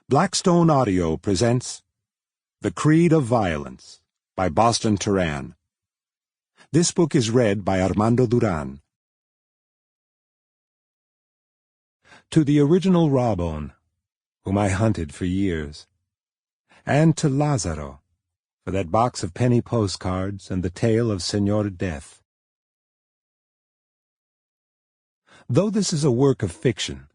Blackstone Audio presents The Creed of Violence by Boston Teran. This book is read by Armando Durán. To the original Rawbone, whom I hunted for years, and to Lazaro, for that box of penny postcards and the tale of Senor Death. Though this is a work of fiction,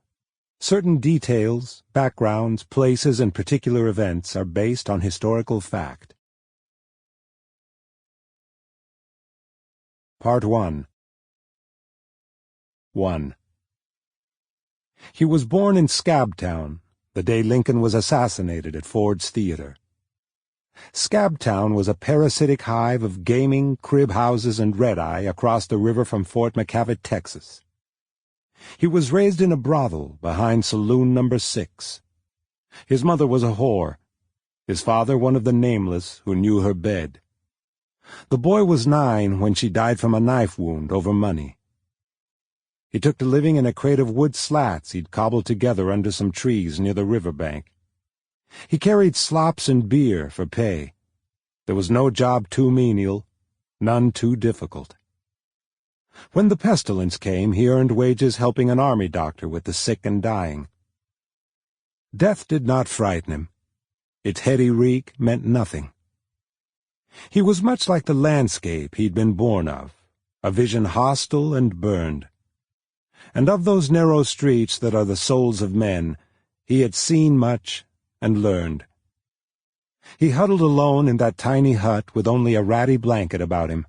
certain details, backgrounds, places, and particular events are based on historical fact. Part 1. 1. He was born in Scabtown, the day Lincoln was assassinated at Ford's Theater. Scabtown was a parasitic hive of gaming, crib houses, and red-eye across the river from Fort McKavett, Texas. He was raised in a brothel behind Saloon No. 6. His mother was a whore, his father one of the nameless who knew her bed. The boy was 9 when she died from a knife wound over money. He took to living in a crate of wood slats he'd cobbled together under some trees near the river bank. He carried slops and beer for pay. There was no job too menial, none too difficult. When the pestilence came, he earned wages helping an army doctor with the sick and dying. Death did not frighten him. Its heady reek meant nothing. He was much like the landscape he'd been born of, a vision hostile and burned. And of those narrow streets that are the souls of men, he had seen much and learned. He huddled alone in that tiny hut with only a ratty blanket about him.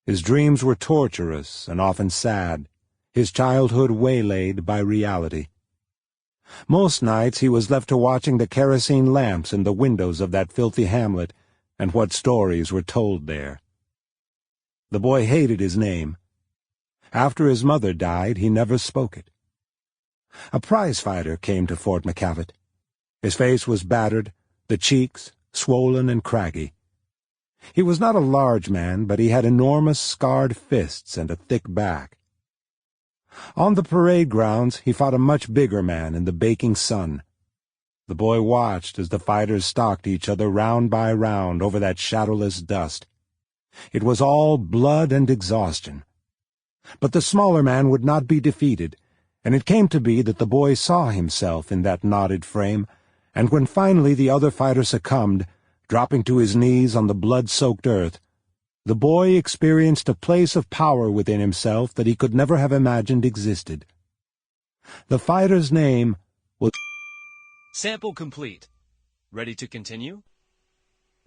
His dreams were torturous and often sad, his childhood waylaid by reality. Most nights he was left to watching the kerosene lamps in the windows of that filthy hamlet and what stories were told there. The boy hated his name. After his mother died, he never spoke it. A prize-fighter came to Fort McKavett. His face was battered, the cheeks swollen and craggy. He was not a large man, but he had enormous scarred fists and a thick back. On the parade grounds he fought a much bigger man in the baking sun. The boy watched as the fighters stalked each other round by round over that shadowless dust. It was all blood and exhaustion. But the smaller man would not be defeated, and it came to be that the boy saw himself in that knotted frame, and when finally the other fighter succumbed, dropping to his knees on the blood-soaked earth, the boy experienced a place of power within himself that he could never have imagined existed. The fighter's name was... Sample complete. Ready to continue?